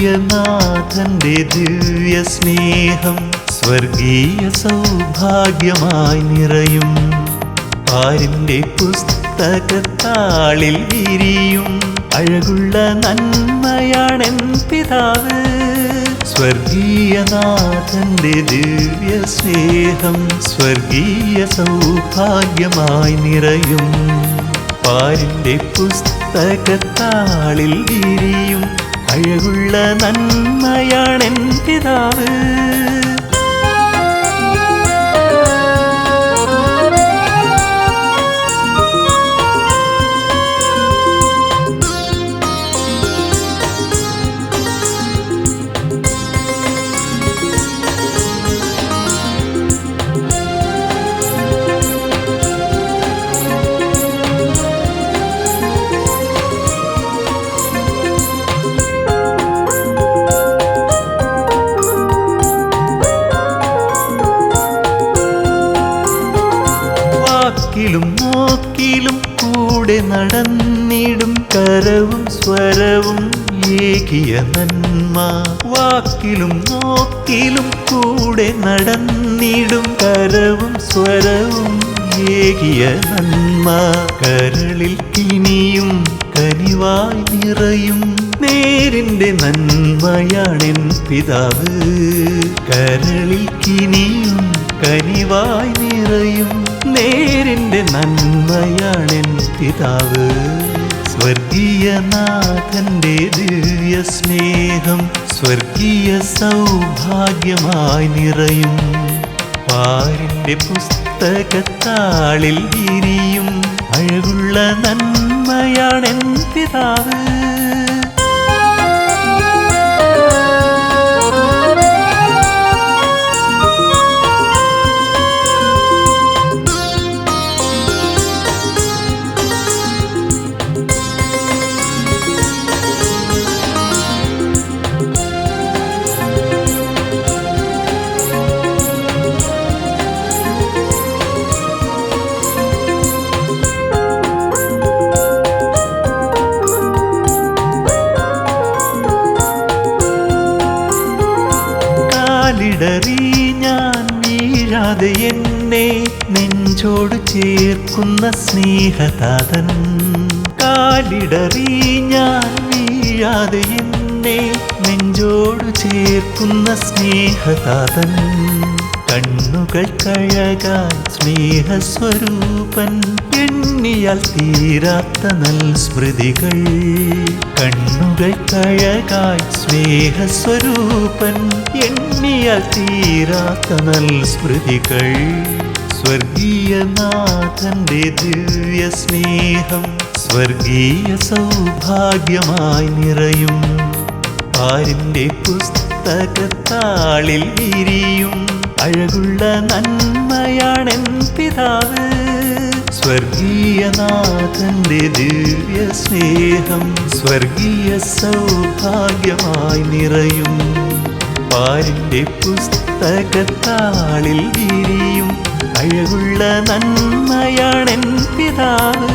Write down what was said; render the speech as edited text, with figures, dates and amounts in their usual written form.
സ്വർഗീയനാഥന്റെ ദിവ്യ സ്നേഹം സ്വർഗീയ സൗഭാഗ്യമായി നിറയും. പാരിന്റെ പുസ്തകത്താളിൽ വിരിയും അഴകുള്ള നന്മയാണെൻ പിതാവ്. സ്വർഗീയനാഥന്റെ ദിവ്യ സ്നേഹം സ്വർഗീയ സൗഭാഗ്യമായി നിറയും. പാരിന്റെ പുസ്തകത്താളിൽ വിരിയും അഴകുള്ള നന്മയാണെൻ പിതാവ്. വാക്കിലും നോക്കിലും കൂടെ നടന്നിടും കരവും സ്വരവും ഏകിയ നന്മ. വാക്കിലും നോക്കിലും കൂടെ നടന്നിടും കരവും സ്വരവും ഏകിയ നന്മ. കരളിൽ കിനിയും കനിവായി നിറയും നേരിന്റെ നന്മയാണെൻ പിതാവ്. കരളിൽ കിനിയും കനിവായി നിറയും നേരിന്റെ നന്മയാണെൻ പിതാവ്. സ്വർഗീയനാഥന്റെ ദിവ്യ സ്നേഹം സ്വർഗീയ സൗഭാഗ്യമായി നിറയും. പാരിന്റെ പുസ്തകത്താളിൽ വിരിയും അഴകുള്ള നന്മയാണെൻ പിതാവ്. കാലിടറി ഞാൻ വീഴാതെ എന്നെ നെഞ്ചോട് ചേർക്കുന്ന സ്നേഹതാതൻ. കാലിടറി ഞാൻ വീഴാതെ എന്നെ നെഞ്ചോട് ചേർക്കുന്ന സ്നേഹതാതൻ. കണ്ണുകൾ കഴകാൻ സ്നേഹസ്വരൂപൻ എണ്ണിയാൽ തീരാത്ത നൽസ്മൃതികൾ. കണ്ണുകൾ കഴകാൻ സ്നേഹസ്വരൂപൻ എണ്ണിയാൽ തീരാത്ത നൽസ്മൃതികൾ. സ്വർഗീയനാഥന്റെ ദിവ്യ സ്നേഹം സ്വർഗീയ സൗഭാഗ്യമായി നിറയും. പാരിന്റെ പുസ്തകത്താളിൽ വിരിയും അഴകുള്ള നന്മയാണെൻ പിതാവ്. സ്വർഗീയനാഥന്റെ ദിവ്യ സ്നേഹം സ്വർഗീയ സൗഭാഗ്യമായി നിറയും. പാരിന്റെ പുസ്തകത്താളിൽ വിരിയും അഴകുള്ള നന്മയാണെൻ പിതാവ്.